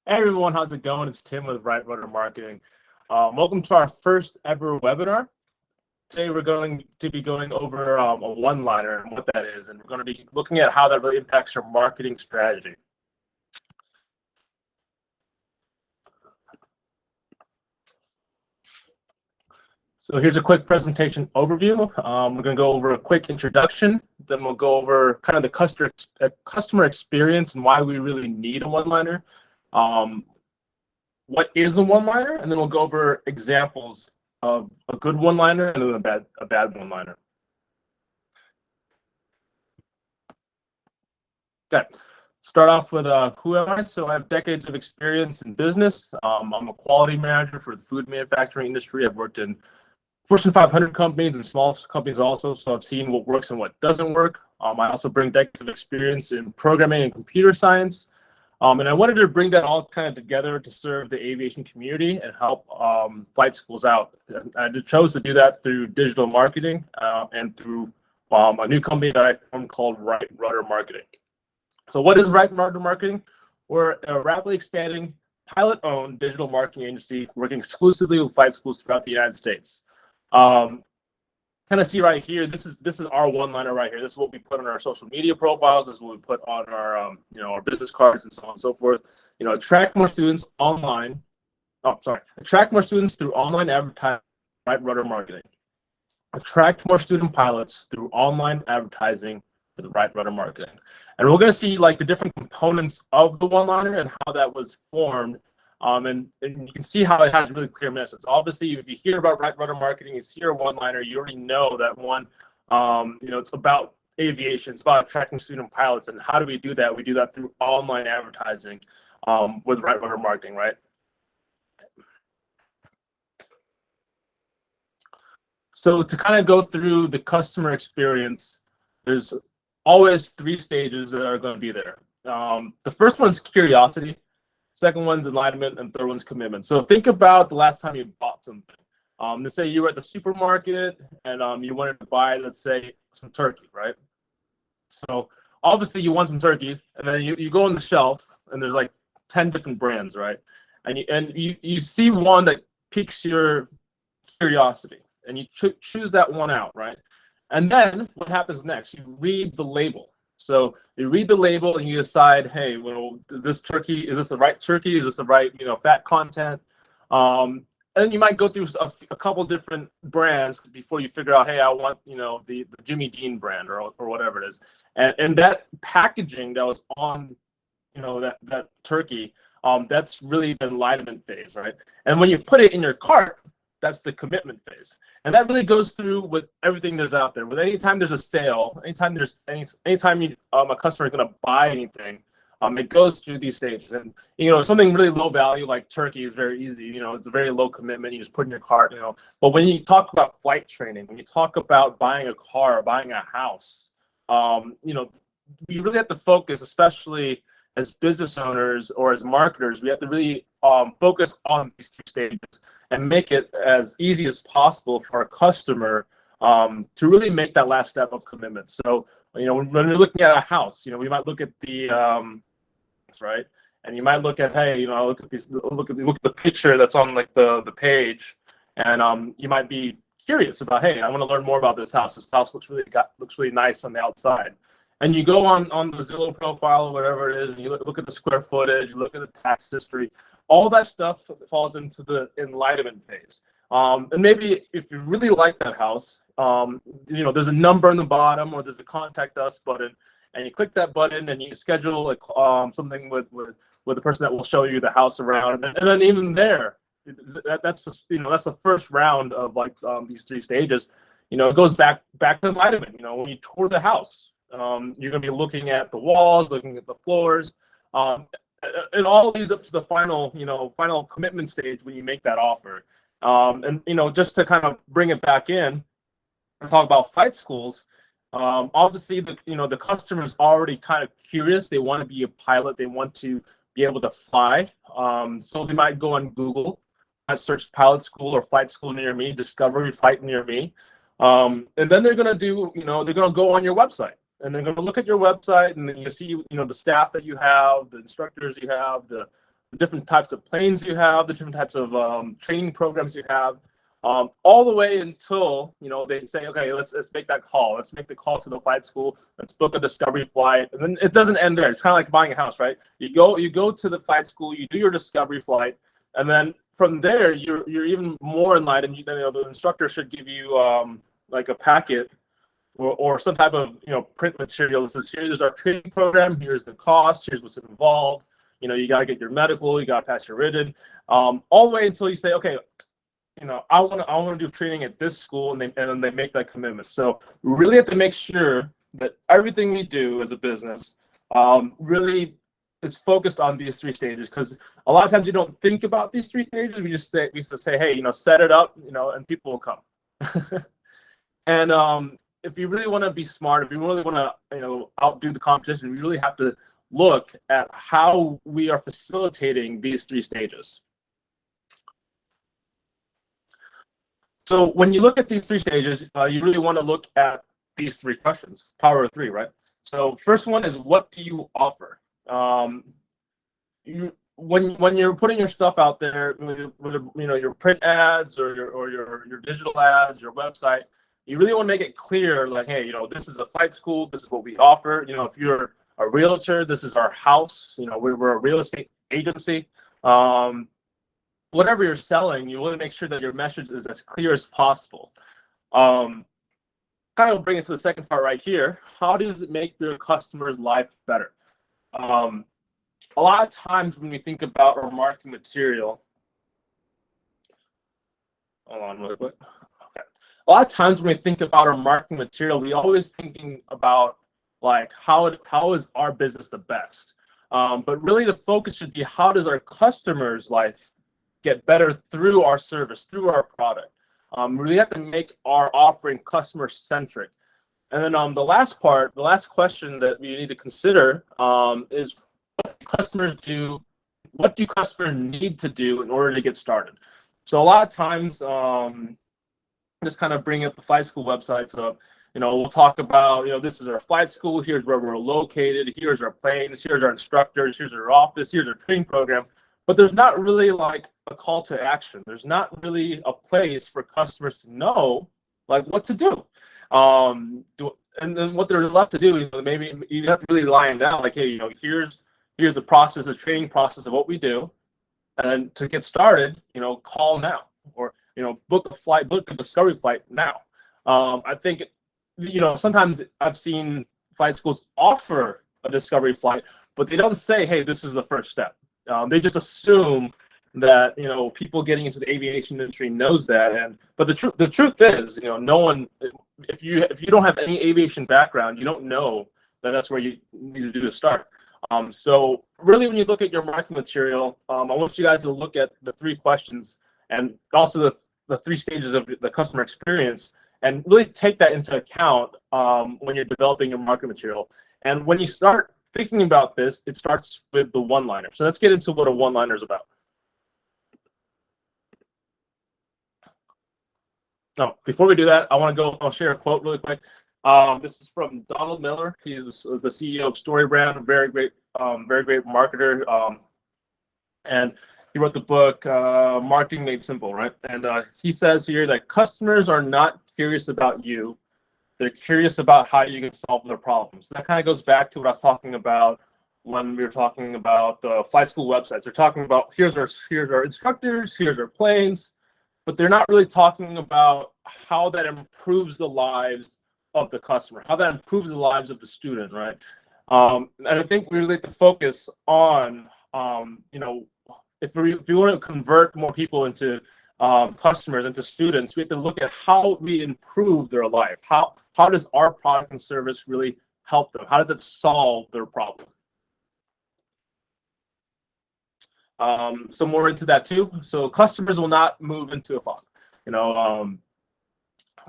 Hey everyone, how's it going? It's Tim with Right Rudder Marketing. Welcome to our first ever webinar. Today we're going to be going over a one-liner and what that is, and we're going to be looking at how that really impacts your marketing strategy. So here's a quick presentation overview. We're going to go over a quick introduction, then we'll go over kind of the customer experience and why we really need a one-liner. What is a one-liner, and then we'll go over examples of a good one-liner and then a bad one-liner. Okay, start off with who am I? So I have decades of experience in business. I'm a quality manager for the food manufacturing industry. I've worked in Fortune 500 companies and small companies also, so I've seen what works and what doesn't work. I also bring decades of experience in programming and computer science. And I wanted to bring that all kind of together to serve the aviation community and help flight schools out. I chose to do that through digital marketing and through a new company that I formed called Right Rudder Marketing. So what is Right Rudder Marketing? We're a rapidly expanding pilot-owned digital marketing agency working exclusively with flight schools throughout the United States. Kind of see right here, this is our one-liner right here. This is what we put on our social media profiles. This is what we put on our our business cards and so on and so forth. Attract more students online. Attract more students through online advertising. Right Rudder Marketing. Attract more student pilots through online advertising with Right Rudder Marketing. And we're going to see like the different components of the one-liner and how that was formed. And you can see how it has a really clear message. Obviously, if you hear about Right Rudder Marketing, you see your one-liner, you already know that one, it's about aviation, it's about attracting student pilots. And how do we do that? We do that through online advertising with Right Rudder Marketing, right? So to kind of go through the customer experience, there's always 3 stages that are going to be there. The first one's curiosity. Second one's enlightenment, and third one's commitment. So think about the last time you bought something. Let's say you were at the supermarket and you wanted to buy, let's say, some turkey, right? So obviously you want some turkey, and then you go on the shelf, and there's like 10 different brands, right? And you see one that piques your curiosity, and you choose that one out, right? And then what happens next? You read the label. So you read the label and you decide, hey, well, this turkey, is this the right turkey? Is this the right, fat content? And you might go through a couple different brands before you figure out, hey, I want, the Jimmy Dean brand or whatever it is. And that packaging that was on, that turkey, that's really the enlightenment phase, right? And when you put it in your cart, that's the commitment phase. And that really goes through with everything there's out there. With anytime there's a sale, anytime a customer is going to buy anything, it goes through these stages. And something really low value like turkey is very easy. It's a very low commitment. You just put in your cart. But when you talk about flight training, when you talk about buying a car, buying a house, we really have to focus, especially as business owners or as marketers, we have to really focus on these 3 stages and make it as easy as possible for a customer to really make that last step of commitment. So, when we're looking at a house, we might look at the right, and you might look at, hey, look at the picture that's on like the page, and you might be curious about, hey, I want to learn more about this house. This house looks really nice on the outside. And you go on the Zillow profile or whatever it is, and you look at the square footage, you look at the tax history. All that stuff falls into the enlightenment phase. And maybe if you really like that house, there's a number on the bottom or there's a contact us button, and you click that button and you schedule something with the person that will show you the house around. And then even there, that's the first round of like these 3 stages. It goes back to enlightenment. When you tour the house. You're going to be looking at the walls, looking at the floors, and all leads up to the final commitment stage when you make that offer. And just to kind of bring it back in and talk about flight schools, obviously the customer is already kind of curious. They want to be a pilot. They want to be able to fly. So they might go on Google, might search pilot school or flight school near me, discovery flight near me, and then they're going to they're going to go on your website. And they're going to look at your website, and then you see, the staff that you have, the instructors you have, the the different types of planes you have, the different types of training programs you have, all the way until they say, okay, let's make that call. Let's make the call to the flight school. Let's book a discovery flight, and then it doesn't end there. It's kind of like buying a house, right? You go to the flight school, you do your discovery flight, and then from there you're even more enlightened. The instructor should give you like a packet or some type of print material that says, here's our training program, here's the cost, here's what's involved. You got to get your medical, you got to pass your written, all the way until you say, okay, I want to do training at this school, and then they make that commitment. So we really have to make sure that everything we do as a business really is focused on these 3 stages, because a lot of times you don't think about these 3 stages. We just say, hey, set it up, and people will come. And if you really want to be smart, if you really want to outdo the competition, we really have to look at how we are facilitating these 3 stages. So when you look at these 3 stages, you really want to look at these 3 questions, power of 3, right? So first one is, what do you offer? When you're putting your stuff out there, your print ads or your digital ads, your website, you really want to make it clear, like, hey, this is a flight school, this is what we offer. If you're a realtor, this is our house. We're a real estate agency. Whatever you're selling, you want to make sure that your message is as clear as possible. Kind of bring it to the second part right here. How does it make your customer's life better? A lot of times when we think about our marketing material, hold on really quick. Okay. A lot of times when we think about our marketing material, we always thinking about like how is our business the best. But really the focus should be, how does our customer's life get better through our service, through our product. We really have to make our offering customer centric. And then the last question that we need to consider is, what do customers do? What do customers need to do in order to get started? So a lot of times, just kind of bring up the flight school websites up. We'll talk about, this is our flight school. Here's where we're located. Here's our planes. Here's our instructors. Here's our office. Here's our training program. But there's not really like a call to action. There's not really a place for customers to know like what to do. And then what they're left to do, maybe you have to really line down like, hey, here's the process, the training process of what we do. And to get started, call now, or book a discovery flight now. I think sometimes I've seen flight schools offer a discovery flight, but they don't say, hey, this is the first step. They just assume that people getting into the aviation industry knows that, but the truth is, no one, if you don't have any aviation background, you don't know that that's where you need to do to start. So really, when you look at your marketing material, I want you guys to look at the 3 questions and also the 3 stages of the customer experience, and really take that into account when you're developing your marketing material. And when you start thinking about this, it starts with the one-liner. So let's get into what a one-liner is about. Oh, before we do that, I'll share a quote really quick. This is from Donald Miller. He's the CEO of StoryBrand, very great marketer. And he wrote the book, Marketing Made Simple, right? And he says here that customers are not curious about you. They're curious about how you can solve their problems. That kind of goes back to what I was talking about when we were talking about the flight school websites. They're talking about, here's our instructors, here's our planes, but they're not really talking about how that improves the lives of the customer, how that improves the lives of the student, right? And I think we really have to focus on, if we want to convert more people into customers, into students, we have to look at how we improve their life. How does our product and service really help them? How does it solve their problem? So more into that too. So customers will not move into a faucet.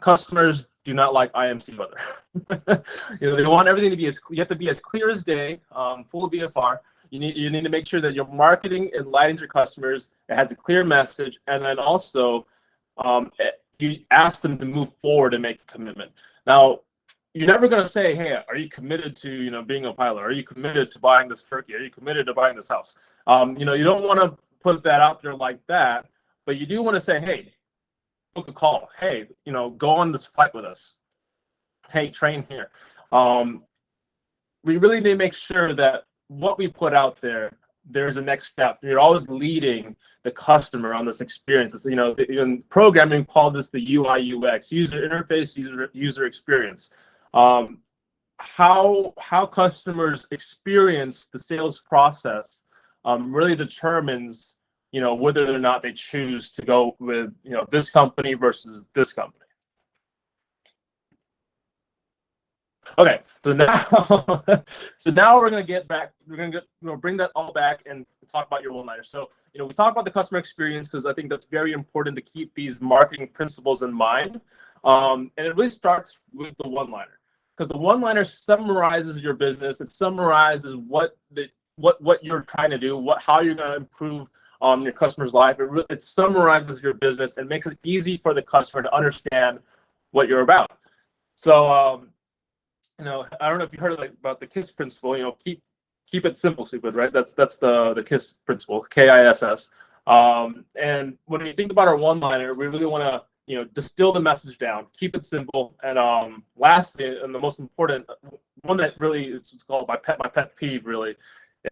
Customers do not like IMC weather. They want everything to be you have to be as clear as day, full of VFR. You need to make sure that your marketing enlightens your customers. It has a clear message, and then also you ask them to move forward and make a commitment. Now, you're never going to say, hey, are you committed to, being a pilot? Are you committed to buying this turkey? Are you committed to buying this house? You don't want to put that out there like that, but you do want to say, hey, book a call. Hey, go on this flight with us. Hey, train here. We really need to make sure that what we put out there, there's a next step. You're always leading the customer on this experience. It's, in programming, we call this the UI UX, user interface, user experience. How customers experience the sales process really determines, whether or not they choose to go with, this company versus this company. Okay, so now, we're gonna get back. We're gonna bring that all back and talk about your one-liner. So, we talk about the customer experience because I think that's very important to keep these marketing principles in mind. And it really starts with the one-liner, because the one-liner summarizes your business. It summarizes what you're trying to do, how you're gonna improve your customer's life. It summarizes your business and makes it easy for the customer to understand what you're about. So. I don't know if you heard about the KISS principle. Keep it simple, stupid, right? That's the KISS principle, KISS. And when you think about our one-liner, we really want to distill the message down, keep it simple, and lastly, and the most important one that really is called my pet peeve really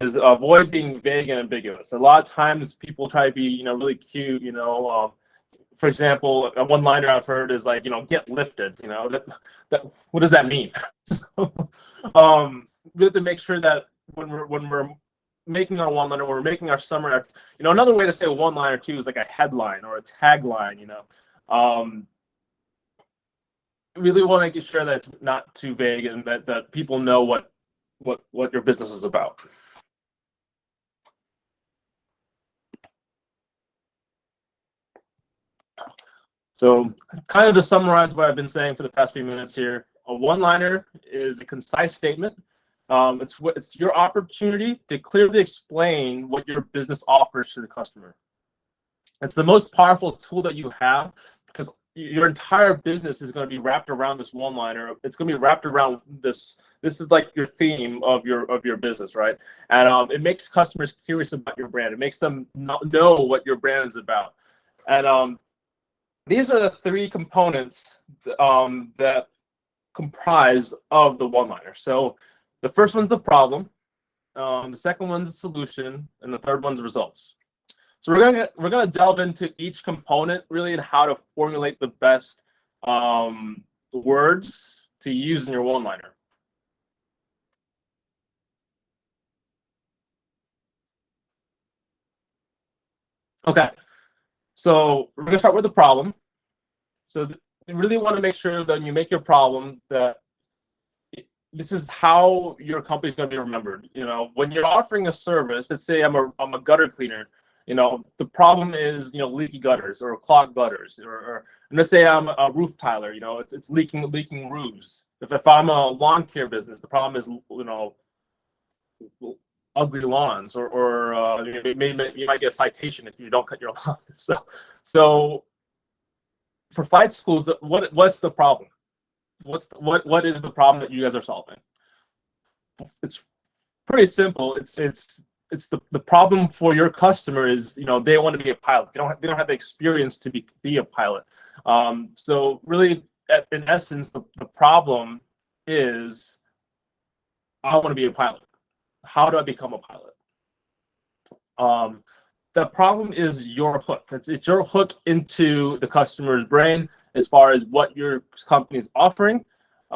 is avoid being vague and ambiguous. A lot of times people try to be really cute, for example, a one-liner I've heard is like, get lifted. That what does that mean? So, we have to make sure that when we're making our one-liner, when we're making our summary, another way to say a one-liner too is like a headline or a tagline. Really want to make sure that it's not too vague and that people know what your business is about. So kind of to summarize what I've been saying for the past few minutes here, a one-liner is a concise statement. It's your opportunity to clearly explain what your business offers to the customer. It's the most powerful tool that you have because your entire business is going to be wrapped around this one-liner. It's going to be wrapped around this. This is like your theme of your business, right? And it makes customers curious about your brand. It makes them know what your brand is about. And these are the three components that comprise of the one-liner. So the first one's the problem, the second one's the solution, and the third one's results. So we're gonna delve into each component really and how to formulate the best words to use in your one-liner. Okay, so we're gonna start with the problem. So you really want to make sure that when you make your problem that this is how your company's going to be remembered. When you're offering a service, let's say I'm a gutter cleaner. The problem is leaky gutters or clogged gutters, or and let's say I'm a roof tiler. It's leaking roofs. If I'm a lawn care business, the problem is ugly lawns, or you might get a citation if you don't cut your lawn. So for flight schools, what's the problem? What is the problem that you guys are solving? It's pretty simple. It's the problem for your customer is they want to be a pilot. They don't have the experience to be a pilot. So really, in essence, the problem is I want to be a pilot. How do I become a pilot? The problem is your hook. It's your hook into the customer's brain as far as what your company is offering.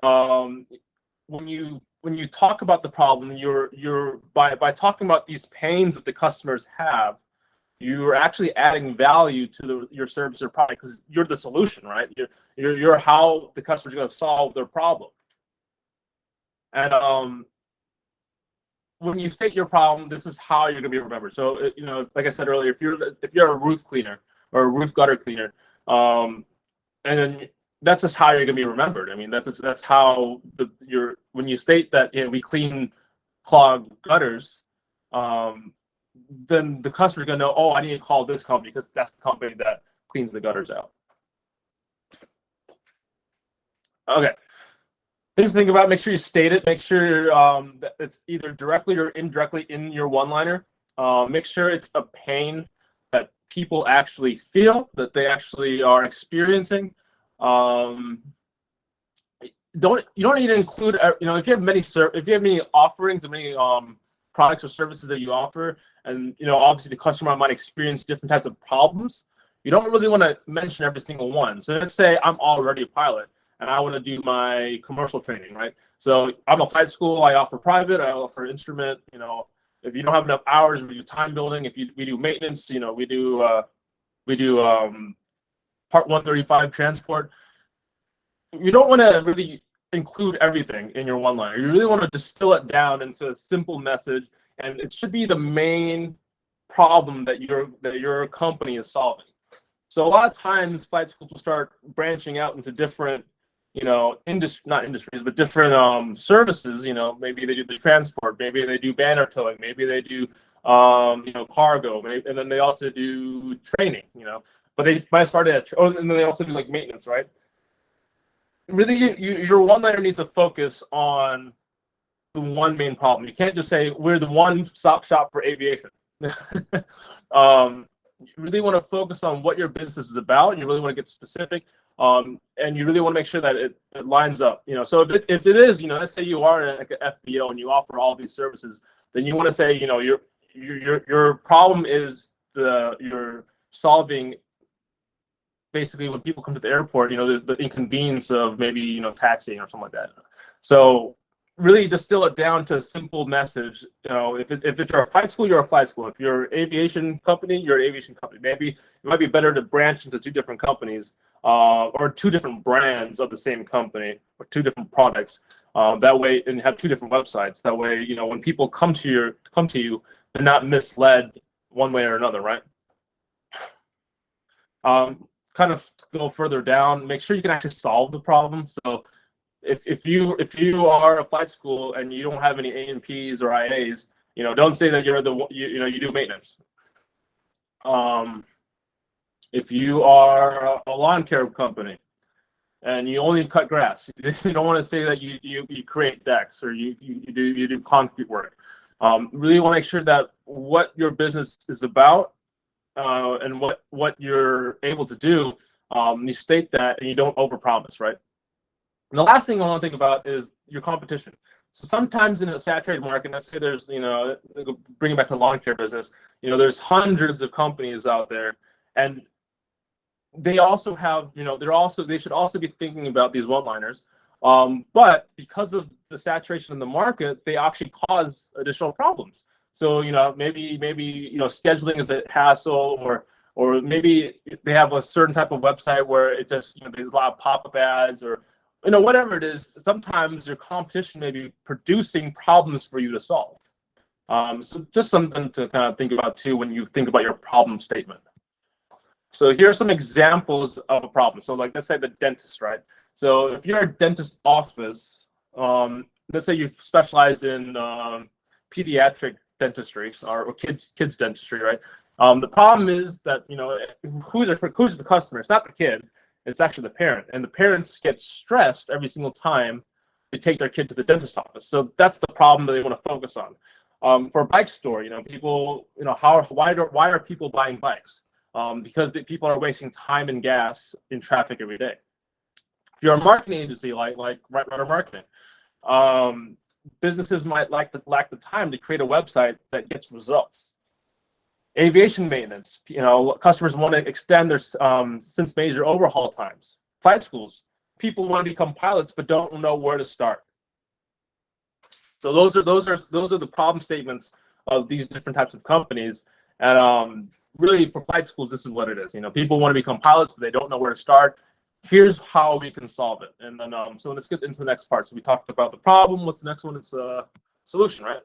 When you talk about the problem, you're by talking about these pains that the customers have, you're actually adding value to your service or product because you're the solution, right? You're how the customer's going to solve their problem. And when you state your problem, this is how you're going to be remembered. So like I said earlier, if you're a roof cleaner or a roof gutter cleaner, and then that's just how you're going to be remembered. I mean, that's how when you state that we clean clogged gutters, then the customer's going to know, oh, I need to call this company because that's the company that cleans the gutters out. Okay. Things to think about, make sure you state it, make sure that it's either directly or indirectly in your one-liner. Make sure it's a pain that people actually feel, that they actually are experiencing. You don't need to include, if you have many offerings and many products or services that you offer, and obviously the customer might experience different types of problems, you don't really want to mention every single one. So let's say I'm already a pilot and I want to do my commercial training, right? So I'm a flight school, I offer private, I offer instrument. If you don't have enough hours, we do time building. We do maintenance, we do Part 135 transport. You don't want to really include everything in your one-liner. You really want to distill it down into a simple message, and it should be the main problem that your company is solving. So a lot of times, flight schools will start branching out into different, not industries, but different services. Maybe they do the transport, maybe they do banner towing, maybe they do cargo, and then they also do training. But they might start at, and then they also do like maintenance, right? Really, your one-liner needs to focus on the one main problem. You can't just say we're the one-stop shop for aviation. You really want to focus on what your business is about, and you really want to get specific, and you really want to make sure that it lines up. So if it is, let's say you are like an FBO and you offer all these services, then you want to say, your problem is you're solving. Basically, when people come to the airport, the inconvenience of maybe taxiing or something like that. So really distill it down to a simple message. If you're a flight school, you're a flight school. If you're an aviation company, you're an aviation company. Maybe it might be better to branch into two different companies, or two different brands of the same company, or two different products. That way, and have two different websites. That way, when people come to you, they're not misled one way or another, right? Kind of go further down, make sure you can actually solve the problem. So if you are a flight school and you don't have any A&Ps or IAs, don't say that you're you do maintenance. If you are a lawn care company and you only cut grass, you don't want to say that you create decks or you do concrete work. Really want to make sure that what your business is about, and what you're able to do, you state that and you don't overpromise, right? And the last thing I want to think about is your competition. So sometimes in a saturated market, let's say there's, bring it back to the lawn care business, there's hundreds of companies out there, and they also have, they should also be thinking about these one-liners. But because of the saturation in the market, they actually cause additional problems. So maybe scheduling is a hassle, or maybe they have a certain type of website where it just there's a lot of pop-up ads, or whatever it is. Sometimes your competition may be producing problems for you to solve. So just something to kind of think about too when you think about your problem statement. So here are some examples of a problem. So like, let's say the dentist, right? So if you're a dentist office, let's say you specialize in pediatric dentistry or kids dentistry, right? The problem is that who's the customer? It's not the kid, it's actually the parent, and the parents get stressed every single time they take their kid to the dentist office. So that's the problem that they want to focus on. For a bike store, people, why are people buying bikes? Because people are wasting time and gas in traffic every day. If you're a marketing agency like Right Runner Marketing, businesses might lack the time to create a website that gets results. Aviation maintenance, customers want to extend their since major overhaul times. Flight schools, people want to become pilots but don't know where to start. So those are the problem statements of these different types of companies. And really, for flight schools, this is what it is. People want to become pilots but they don't know where to start. Here's how we can solve it. And then so let's get into the next part. So we talked about the problem. What's the next one? It's a solution, right?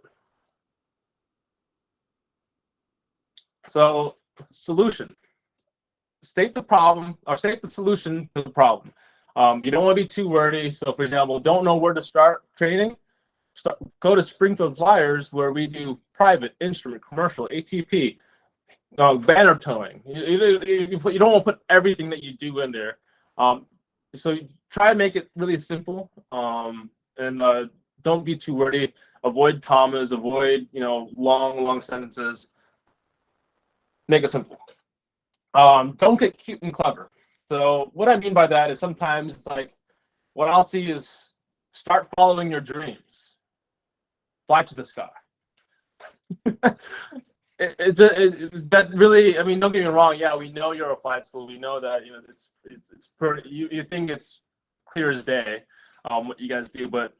So solution. State the problem, or state the solution to the problem. You don't want to be too wordy. So for example, don't know where to start training? Go to Springfield Flyers, where we do private, instrument, commercial, ATP, banner towing. You don't want to put everything that you do in there. So try to make it really simple. and don't be too wordy. Avoid commas, avoid long sentences. Make it simple. Don't get cute and clever. So what I mean by that is sometimes it's like what I'll see is start following your dreams, fly to the sky. That really, I mean, don't get me wrong. Yeah, we know you're a flight school. We know that it's pretty. You think it's clear as day, what you guys do, but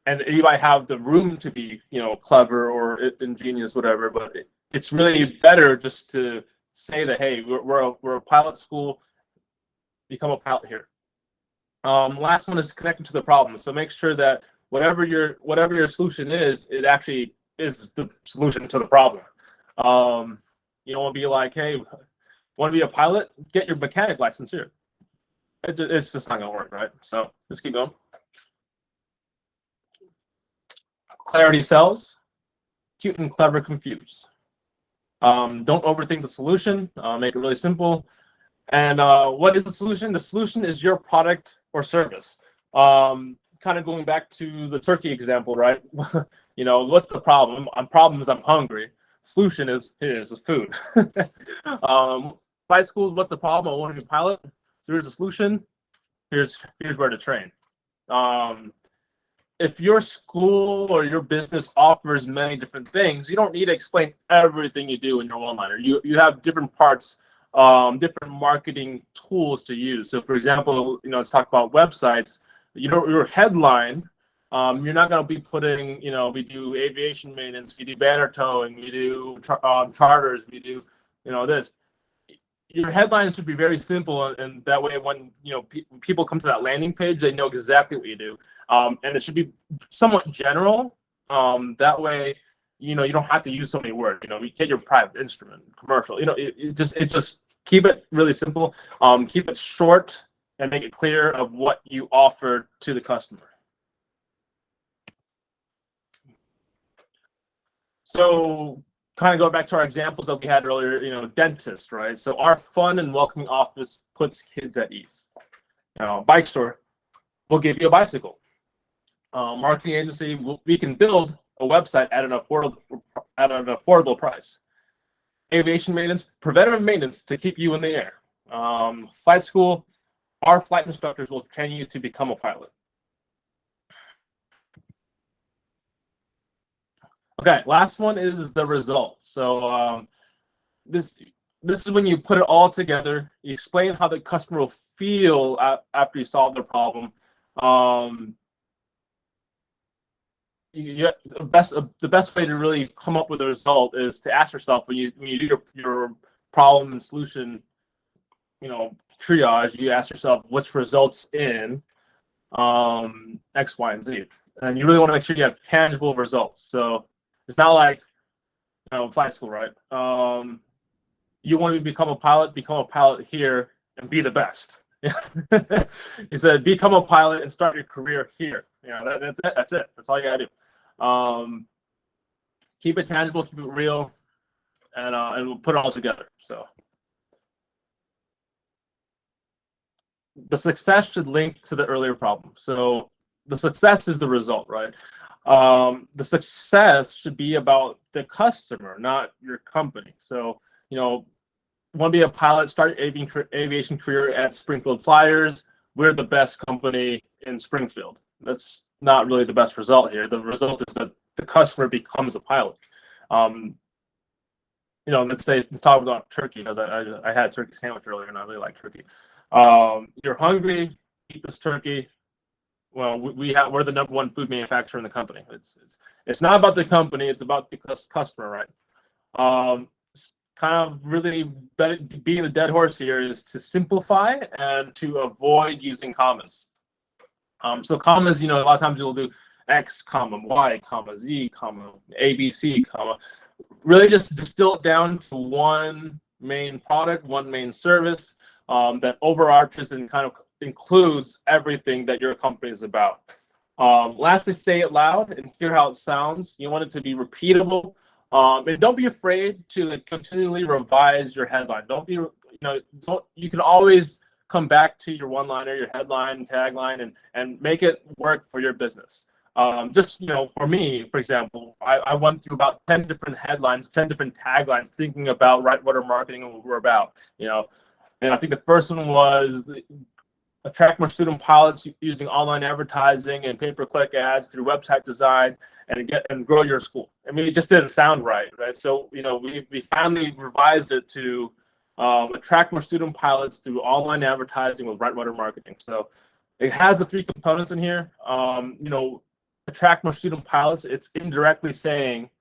and you might have the room to be clever or ingenious, whatever. But it's really better just to say that, hey, we're a pilot school. Become a pilot here. Last one is connecting to the problem. So make sure that whatever your solution is, it actually is the solution to the problem. You don't want to be like, hey, want to be a pilot? Get your mechanic license here. It's just not gonna work, right? So let's keep going. Clarity sells. Cute and clever confuse. Don't overthink the solution. Make it really simple. And what is the solution? The solution is your product or service. Kind of going back to the turkey example, right? What's the problem? Problem is I'm hungry. Solution is here's the food. Flight schools, what's the problem? I want to be a pilot. So here's the solution. Here's where to train. If your school or your business offers many different things, you don't need to explain everything you do in your one-liner. You have different parts, different marketing tools to use. So for example, let's talk about websites. Your headline, you're not going to be putting, we do aviation maintenance, we do banner towing, we do charters, we do, this. Your headlines should be very simple, and that way when people come to that landing page, they know exactly what you do. And it should be somewhat general. That way, you don't have to use so many words. You get your private instrument, commercial. It just keep it really simple. Keep it short and make it clear of what you offer to the customer. So kind of go back to our examples that we had earlier, dentist, right? So our fun and welcoming office puts kids at ease. Bike store, we'll give you a bicycle. Marketing agency, we can build a website at an affordable price. Aviation maintenance, preventative maintenance to keep you in the air. Flight school, our flight instructors will train you to become a pilot. Okay, last one is the result. So this is when you put it all together. You explain how the customer will feel after you solve their problem. The best way to really come up with a result is to ask yourself when you do your problem and solution, triage. You ask yourself which results in X, Y, and Z, and you really want to make sure you have tangible results. So it's not like flight school, right? You want to become a pilot here and be the best. He said, become a pilot and start your career here. That's it. That's all you gotta do. Keep it tangible, keep it real, and we'll put it all together. So the success should link to the earlier problem. So the success is the result, right? The success should be about the customer, not your company. So want to be a pilot, start aviation career at Springfield Flyers. We're the best company in Springfield. That's not really the best result here. The result is that the customer becomes a pilot. Let's say talk about turkey, because I had a turkey sandwich earlier and I really like turkey. You're hungry, eat this turkey. Well, we're the #1 food manufacturer in the company. It's not about the company, it's about the customer, right? Kind of really being the dead horse here is to simplify and to avoid using commas. So commas, a lot of times you'll do X, comma, Y, comma, Z, comma, ABC, comma. Really just distill it down to one main product, one main service that overarches and kind of includes everything that your company is about. Lastly, say it loud and hear how it sounds. You want it to be repeatable. And don't be afraid to continually revise your headline. You can always come back to your one-liner, your headline, tagline, and make it work for your business. Just, for me, for example, I went through about 10 different headlines, 10 different taglines, thinking about right water marketing and what we're about. And I think the first one was attract more student pilots using online advertising and pay-per-click ads through website design and grow your school. I mean, it just didn't sound right? So, we finally revised it to attract more student pilots through online advertising with right water marketing. So it has the three components in here. Attract more student pilots. It's indirectly saying,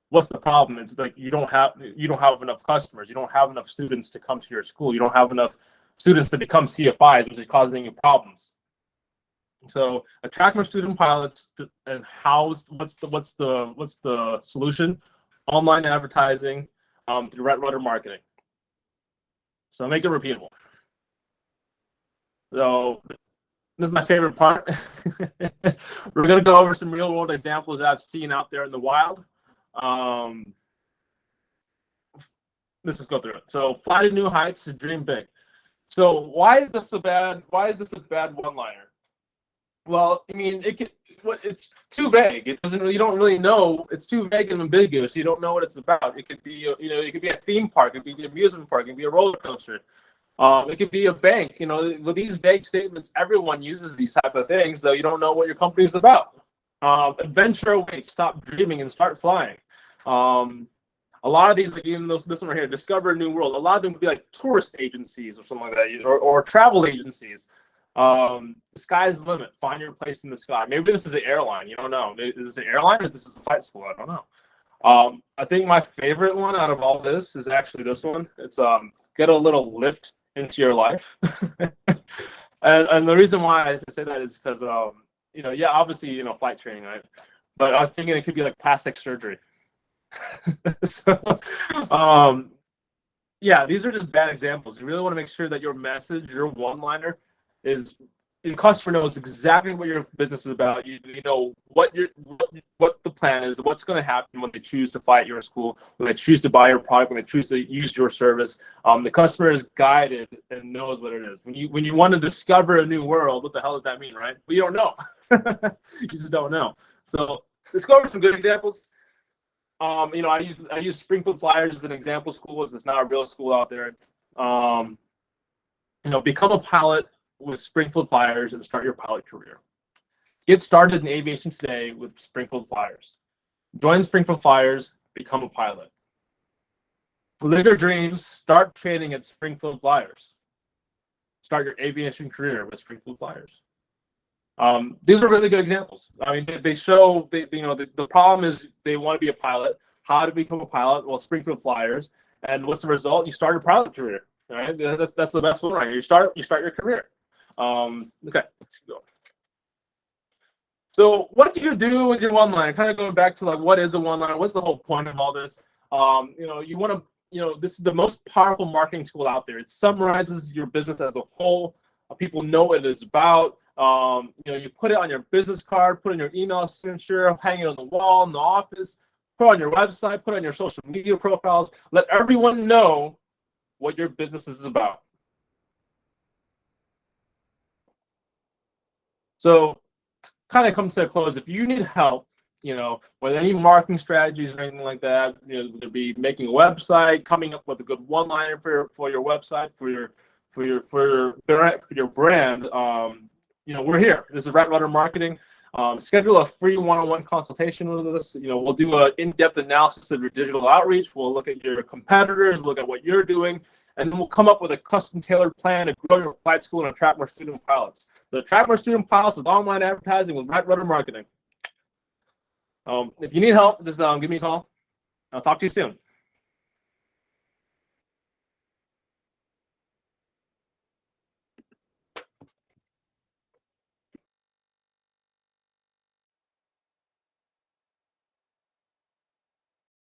what's the problem? It's like you don't have enough customers. You don't have enough students to come to your school. You don't have enough students to become CFIs, which is causing you problems. So attract more student pilots, and what's the solution? Online advertising through right water marketing. So make it repeatable. So this is my favorite part. We're going to go over some real world examples that I've seen out there in the wild. Let's just go through it. So fly to new heights and dream big. So why is this a bad one-liner? Well, I mean, it's too vague. It doesn't really, you don't really know. It's too vague and ambiguous. You don't know what it's about. It could be, it could be a theme park. It could be an amusement park. It could be a roller coaster. It could be a bank. With these vague statements, everyone uses these type of things, though you don't know what your company is about. Adventure awaits. Stop dreaming and start flying. A lot of these, like even this one right here, discover a new world. A lot of them could be like tourist agencies or something like that, or travel agencies. The sky's the limit. Find your place in the sky. Maybe this is an airline. You don't know. Is this an airline or this is a flight school? I don't know. I think my favorite one out of all this is actually this one. It's get a little lift into your life. and the reason why I say that is because obviously flight training, right? But I was thinking it could be like plastic surgery. So these are just bad examples. You really want to make sure that your message, your one-liner, is the customer knows exactly what your business is about. You know what the plan is, what's going to happen when they choose to fly at your school, when they choose to buy your product, when they choose to use your service. The customer is guided and knows what it is. When you want to discover a new world, what the hell does that mean, right? Well, you don't know. You just don't know. So let's go over some good examples. I use Springfield Flyers as an example school, as it's not a real school out there. Become a pilot with Springfield Flyers and start your pilot career. Get started in aviation today with Springfield Flyers. Join Springfield Flyers, become a pilot. Live your dreams, start training at Springfield Flyers. Start your aviation career with Springfield Flyers. These are really good examples. I mean, they show, the problem is they want to be a pilot. How to become a pilot? Well, Springfield Flyers. And what's the result? You start a pilot career. Right? That's the best one, right? You start your career. Okay, let's go. So what do you do with your one-liner? Kind of going back to like, what is a one-liner? What's the whole point of all this? You want to, this is the most powerful marketing tool out there. It summarizes your business as a whole. People know what it is about. You put it on your business card, put it in your email signature, hang it on the wall in the office, put it on your website, put it on your social media profiles. Let everyone know what your business is about. So kind of comes to a close. If you need help, with any marketing strategies or anything like that, whether it be making a website, coming up with a good one-liner for your website, for your brand, we're here. This is Right Water Marketing. Schedule a free one-on-one consultation with us. We'll do an in-depth analysis of your digital outreach. We'll look at your competitors, look at what you're doing, and then we'll come up with a custom-tailored plan to grow your flight school and attract more student pilots. So attract more student pilots with online advertising with Right Water Marketing. If you need help, just give me a call. I'll talk to you soon.